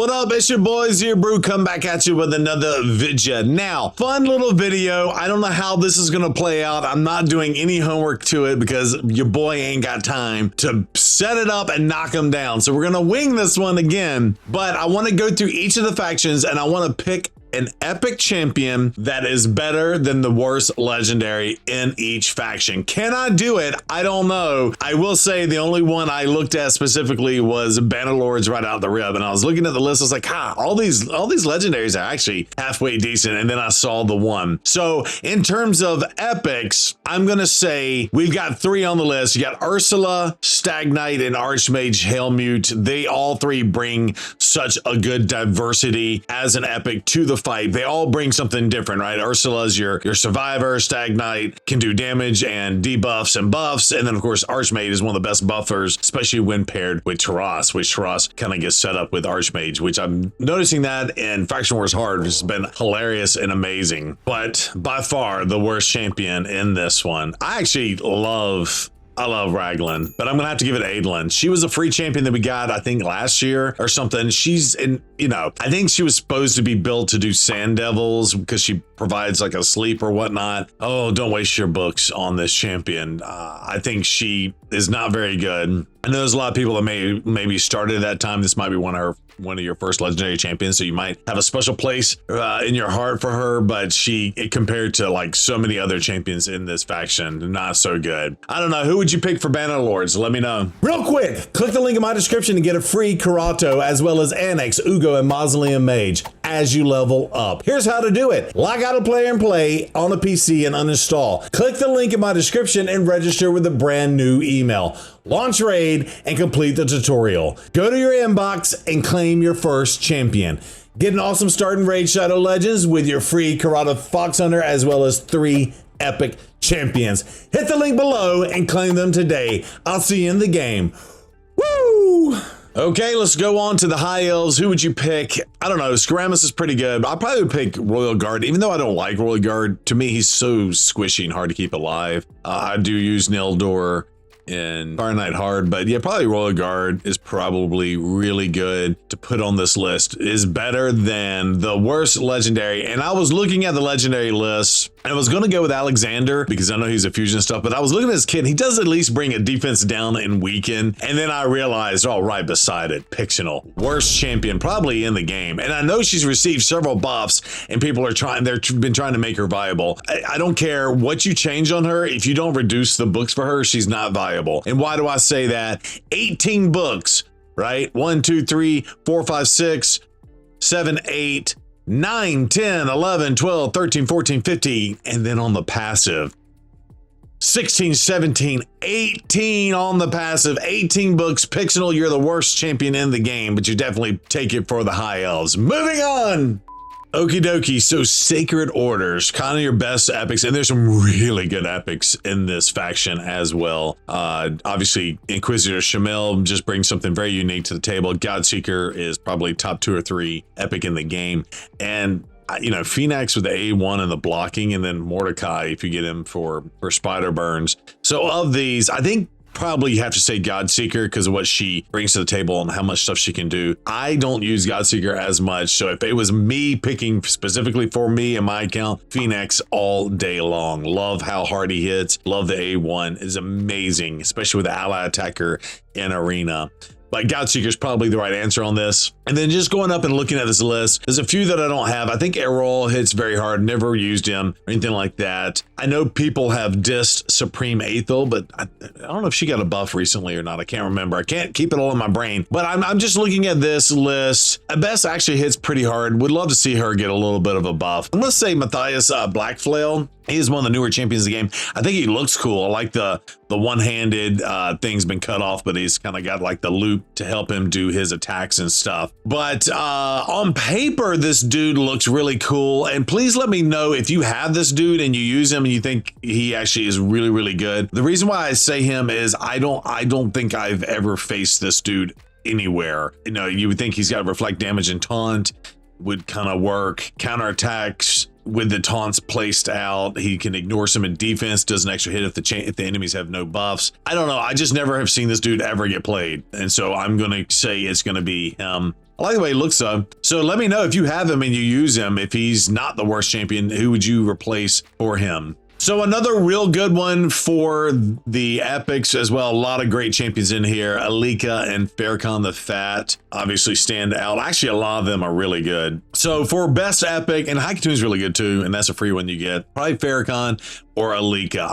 What up? It's your boys here, Brew. Come back at you with another video. Now, fun little video. I don't know how this is going to play out. I'm not doing any homework to it because your boy ain't got time to set it up and knock them down. So we're going to wing this one again, but I want to go through each of the factions and I want to pick an epic champion that is better than the worst legendary in each faction. Can I do it? I don't know. I will say the only one I looked at specifically was Bannerlords right out the rib, and I was looking at the list. I was like, all these legendaries are actually halfway decent, and then I saw the one. So in terms of epics, I'm gonna say we've got three on the list. You got Ursula, Stag Knight, and Archmage Helmut. They all three bring such a good diversity as an epic to the fight. They all bring something different, right? Ursula's your survivor. Stag Knight can do damage and debuffs and buffs, and then of course Archmage is one of the best buffers, especially when paired with Taras, which Taras kind of gets set up with Archmage, which I'm noticing that in Faction Wars Hard, which has been hilarious and amazing. But by far the worst champion in this one. I love Raglan, but I'm gonna have to give it Adlin. She was a free champion that we got, I think, last year or something. She's in, I think she was supposed to be built to do Sand Devils because she provides like a sleep or whatnot. Oh, don't waste your books on this champion. I think she is not very good. I know there's a lot of people that maybe started at that time. This might be one of your first legendary champions, so you might have a special place in your heart for her, but compared to like so many other champions in this faction, not so good. I don't know. Who would you pick for Bannerlords? Let me know. Real quick, click the link in my description to get a free Karato as well as Annex, Ugo, and Mausoleum Mage as you level up. Here's how to do it. Log out of Player and Play on the PC and uninstall. Click the link in my description and register with a brand new email. Launch raid and complete the tutorial. Go to your inbox and claim your first champion. Get an awesome start in Raid Shadow Legends with your free Karata Fox Hunter as well as 3 epic champions. Hit the link below and claim them today. I'll see you in the game. Woo! Okay, let's go on to the high elves. Who would you pick? I don't know. Skaramis is pretty good, but I probably would pick Royal Guard, even though I don't like Royal Guard. To me, he's so squishy and hard to keep alive. I do use Nildor in Fahrenheit Hard, but yeah, probably Royal Guard is probably really good to put on this list. Is better than the worst legendary. And I was looking at the legendary list and I was going to go with Alexander because I know he's a fusion stuff, but I was looking at his kit. He does at least bring a defense down and weaken. And then I realized, oh, right beside it, Pictional, worst champion probably in the game. And I know she's received several buffs and people are they've been trying to make her viable. I don't care what you change on her. If you don't reduce the books for her, she's not viable. And why do I say that? 18 books, right? 1, 2, 3, 4, 5, 6, 7, 8, 9, 10, 11, 12, 13, 14, 15. And then on the passive, 16, 17, 18 on the passive, 18 books. Pixel, you're the worst champion in the game, but you definitely take it for the high elves. Moving on. Okie dokie, so Sacred Orders, kind of your best epics, and there's some really good epics in this faction as well. Obviously, Inquisitor Shamil just brings something very unique to the table. Godseeker is probably top 2 or 3 epic in the game, and Phoenix with the A1 and the blocking, and then Mordecai if you get him for Spider Burns. So of these, I think probably you have to say Godseeker because of what she brings to the table and how much stuff she can do. I don't use Godseeker as much, so if it was me picking specifically for me and my account, Phoenix all day long. Love how hard he hits. Love the A1 is amazing, especially with the ally attacker in arena. But Godseeker is probably the right answer on this. And then just going up and looking at this list, there's a few that I don't have. I think Errol hits very hard, never used him or anything like that. I know people have dissed Supreme Aethel, but I don't know if she got a buff recently or not. I can't remember. I can't keep it all in my brain. But I'm just looking at this list. Bess actually hits pretty hard. Would love to see her get a little bit of a buff. I'm gonna say Matthias Blackflail. He is one of the newer champions of the game. I think he looks cool. I like the one-handed thing's been cut off, but he's kind of got like the loop to help him do his attacks and stuff. But on paper, this dude looks really cool. And please let me know if you have this dude and you use him and you think he actually is really, really good. The reason why I say him is I don't think I've ever faced this dude anywhere. You would think he's got reflect damage and taunt would kind of work. Counterattacks with the taunts placed out, he can ignore some in defense, does an extra hit if the enemies have no buffs. I don't know. I just never have seen this dude ever get played. And so I'm going to say it's going to be him. I like the way he looks though. So let me know if you have him and you use him. If he's not the worst champion, who would you replace for him? So another real good one for the epics as well. A lot of great champions in here. Alika and Farrakhan the Fat obviously stand out. Actually, a lot of them are really good. So for best epic, and Haikatu is really good too, and that's a free one you get. Probably Farrakhan or Alika.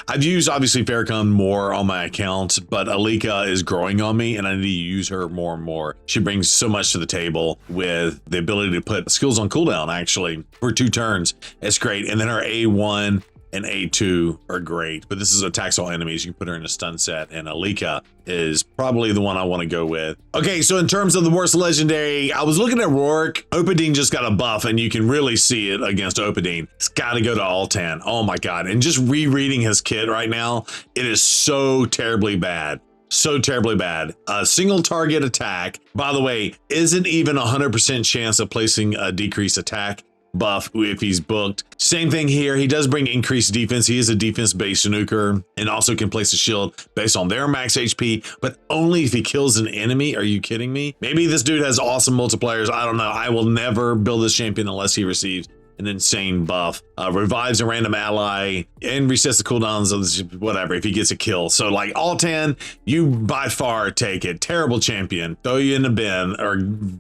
I've used obviously Farrakhan more on my account, but Alika is growing on me and I need to use her more and more. She brings so much to the table with the ability to put skills on cooldown actually for 2 turns. It's great. And then her A1 and A2 are great, but this is attacks all enemies. You can put her in a stun set, and Alika is probably the one I want to go with. Okay, so in terms of the worst legendary, I was looking at Rourke. Opidine just got a buff, and you can really see it against Opidine. It's got to go to Altan. Oh my God. And just rereading his kit right now, it is so terribly bad. So terribly bad. A single target attack, by the way, isn't even 100% chance of placing a decreased attack buff if he's booked. Same thing here. He does bring increased defense. He is a defense-based snooker and also can place a shield based on their max HP, but only if he kills an enemy. Are you kidding me? Maybe this dude has awesome multipliers. I don't know. I will never build this champion unless he receives an insane buff. Revives a random ally and resets the cooldowns of whatever if he gets a kill. So like Altan, you by far take it. Terrible champion. Throw you in the bin or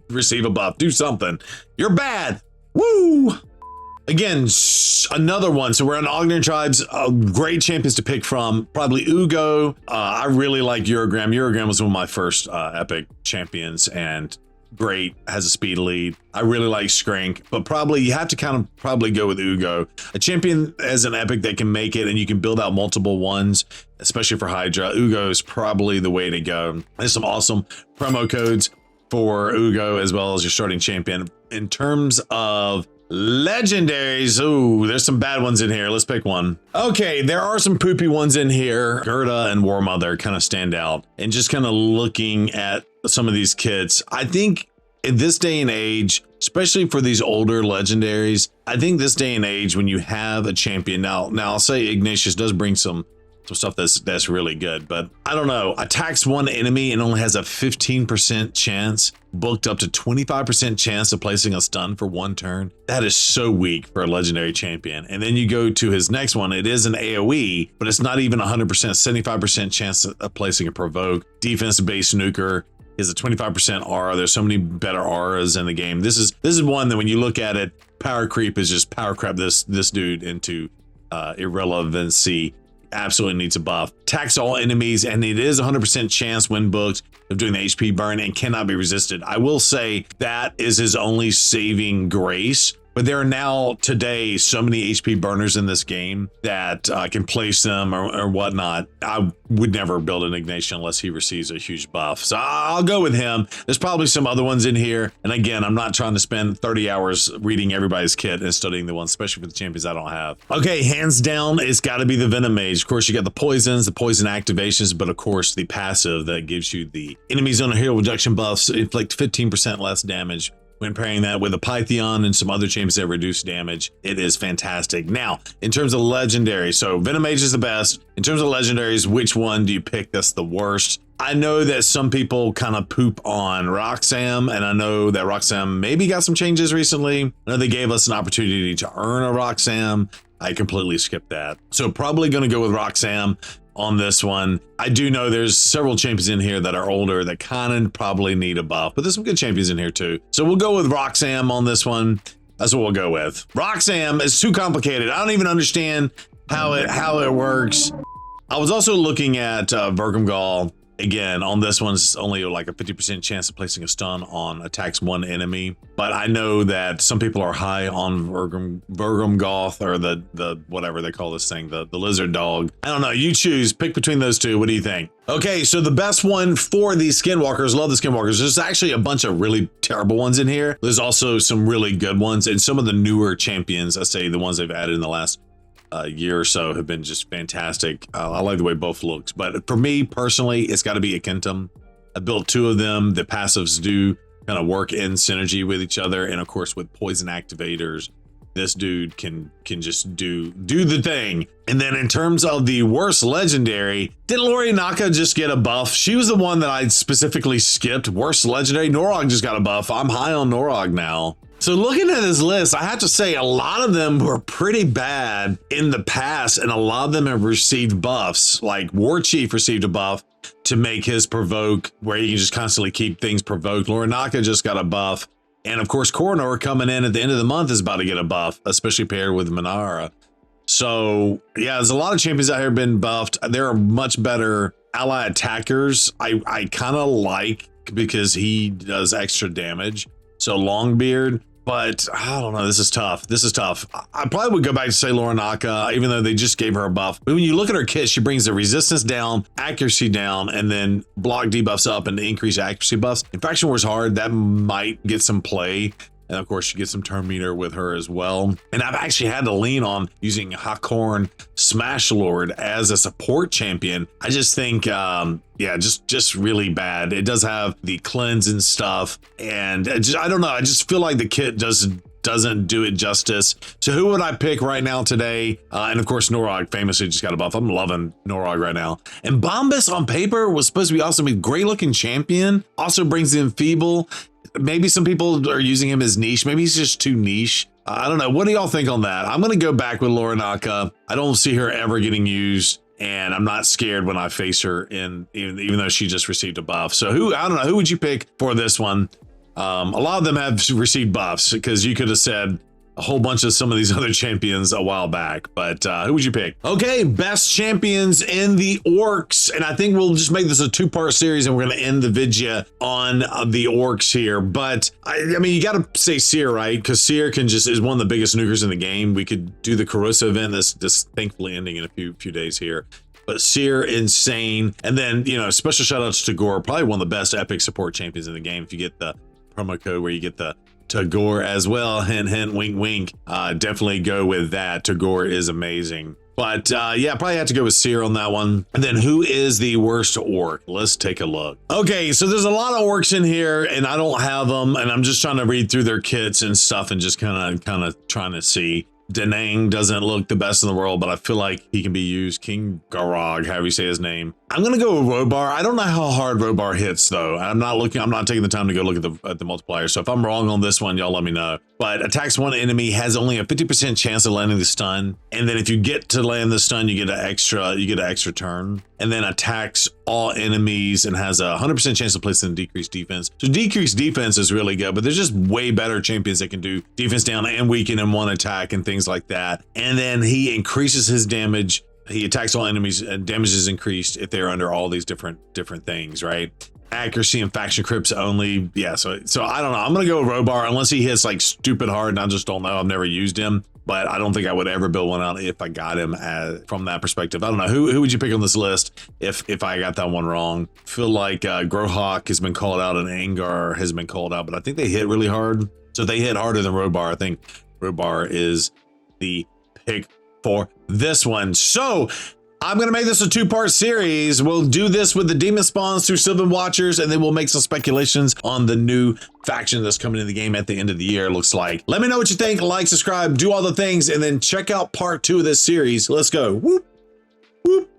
receive a buff. Do something. You're bad. Woo! Again, another one. So we're on Ogden Tribes. Great champions to pick from. Probably Ugo. I really like Eurogram. Eurogram was one of my first epic champions and great. Has a speed lead. I really like Skrank, but probably you have to kind of probably go with Ugo. A champion as an epic that can make it and you can build out multiple ones, especially for Hydra. Ugo is probably the way to go. There's some awesome promo codes for Ugo as well as your starting champion. In terms of legendaries, ooh, there's some bad ones in here. Let's pick one. Okay, there are some poopy ones in here. Gerda and War Mother kind of stand out. And just kind of looking at some of these kits, I think in this day and age, especially for these older legendaries, I think this day and age when you have a champion, now I'll say Ignatius does bring some stuff that's really good, but I don't know, attacks one enemy and only has a 15% chance, booked up to 25% chance of placing a stun for 1 turn. That is so weak for a legendary champion. And then you go to his next one, it is an AoE, but it's not even 100%, 75% chance of placing a provoke. Defense-based snooker is a 25% aura. There's so many better auras in the game. This is one that when you look at it, power creep is just power crap this dude into irrelevancy. Absolutely needs a buff. Attacks all enemies, and it is 100% chance when booked of doing the HP burn and cannot be resisted. I will say that is his only saving grace, but there are now today so many HP burners in this game that I can place them or whatnot. I would never build an Ignatius unless he receives a huge buff. So I'll go with him. There's probably some other ones in here. And again, I'm not trying to spend 30 hours reading everybody's kit and studying the ones, especially for the champions I don't have. Okay, hands down, it's got to be the Venom Mage. Of course, you got the poisons, the poison activations, but of course the passive that gives you the enemies on a hero reduction buffs, inflict 15% less damage. When pairing that with a Pythion and some other champions that reduce damage, it is fantastic. Now, in terms of legendary, so Venom Mage is the best. In terms of legendaries, which one do you pick that's the worst? I know that some people kind of poop on Roxanne, and I know that Roxanne maybe got some changes recently. I know they gave us an opportunity to earn a Roxanne. I completely skipped that. So probably going to go with Roxanne on this one. I do know there's several champions in here that are older that kind of probably need a buff, but there's some good champions in here too. So we'll go with Roxanne on this one. That's what we'll go with. Roxanne is too complicated. I don't even understand how it works. I was also looking at Vergumgal. Again, on this one's only like a 50% chance of placing a stun on attacks one enemy. But I know that some people are high on Vergumgoth or the whatever they call this thing, the lizard dog. I don't know. You choose. Pick between those two. What do you think? Okay, so the best one for these skinwalkers, love the skinwalkers. There's actually a bunch of really terrible ones in here. There's also some really good ones, and some of the newer champions, I say the ones they've added in the last year or so have been just fantastic. I like the way both looks, but for me personally, it's got to be a Akintum. I built 2 of them. The passives do kind of work in synergy with each other, and of course with poison activators this dude can just do the thing. And then in terms of the worst legendary, did Lori Naka just get a buff? She was the one that I specifically skipped. Worst legendary, Norog just got a buff. I'm high on Norog now. So looking at this list, I have to say a lot of them were pretty bad in the past, and a lot of them have received buffs. Like War Chief received a buff to make his provoke, where you can just constantly keep things provoked. Lori Naka just got a buff. And of course, Coronor coming in at the end of the month is about to get a buff, especially paired with Minara. So yeah, there's a lot of champions out here been buffed. There are much better ally attackers. I kind of like, because he does extra damage. So Longbeard, but I don't know. This is tough. This is tough. I probably would go back to say Lorinaka, even though they just gave her a buff. But when you look at her kit, she brings the resistance down, accuracy down, and then block debuffs up and increase accuracy buffs. In Faction Wars Hard, that might get some play. And of course, you get some turn meter with her as well. And I've actually had to lean on using Hakorn Smash Lord as a support champion. I just think, yeah, just really bad. It does have the cleanse and stuff. And I don't know. I just feel like the kit doesn't do it justice. So who would I pick right now today? And of course, Norog famously just got a buff. I'm loving Norog right now. And Bombus on paper was supposed to be awesome. A great looking champion. Also brings in Feeble. Maybe some people are using him as niche. Maybe he's just too niche. I don't know. What do y'all think on that? I'm going to go back with Lorinaka. I don't see her ever getting used, and I'm not scared when I face her in, even though she just received a buff. So I don't know. Who would you pick for this one? A lot of them have received buffs, because you could have said a whole bunch of some of these other champions a while back, but who would you pick? Okay, best champions in the orcs, and I think we'll just make this a two-part series, and we're going to end the video on the orcs here. But I mean, you got to say Seer, right? Because Seer is one of the biggest nukers in the game. We could do the Caruso event that's thankfully ending in a few days here. But Seer, insane. And then, you know, special shout outs to Gore, probably one of the best epic support champions in the game. If you get the promo code where you get the Tagore as well, hint hint, wink wink, definitely go with that. Tagore is amazing. But yeah, probably have to go with Seer on that one. And then who is the worst orc? Let's take a look. Okay, so there's a lot of orcs in here, and I don't have them, and I'm just trying to read through their kits and stuff and just kind of trying to see. Danang doesn't look the best in the world, but I feel like he can be used. King Garog, however you say his name. I'm gonna go with Robar. I don't know how hard Robar hits though. I'm not taking the time to go look at the multiplier. So if I'm wrong on this one, y'all let me know. But attacks one enemy, has only a 50% chance of landing the stun. And then if you get to land the stun, you get an extra turn. And then attacks all enemies and has a 100% chance of placing decreased defense. So decreased defense is really good, but there's just way better champions that can do defense down and weaken in one attack and things like that. And then he increases his damage. He attacks all enemies, and damage is increased if they're under all these different things, right? Accuracy and faction crypts only. Yeah, so I don't know. I'm gonna go with Robar unless he hits like stupid hard, and I just don't know. I've never used him, but I don't think I would ever build one out if I got him from that perspective. I don't know. Who would you pick on this list if I got that one wrong? I feel like Grohawk has been called out and Angar has been called out, but I think they hit really hard. So if they hit harder than Robar, I think Robar is the pick for this one. So I'm going to make this a two-part series. We'll do this with the demon spawns through Sylvan Watchers, and then we'll make some speculations on the new faction that's coming in the game at the end of the year, it looks like. Let me know what you think. Like, subscribe, do all the things, and then check out part 2 of this series. Let's go. Whoop, whoop.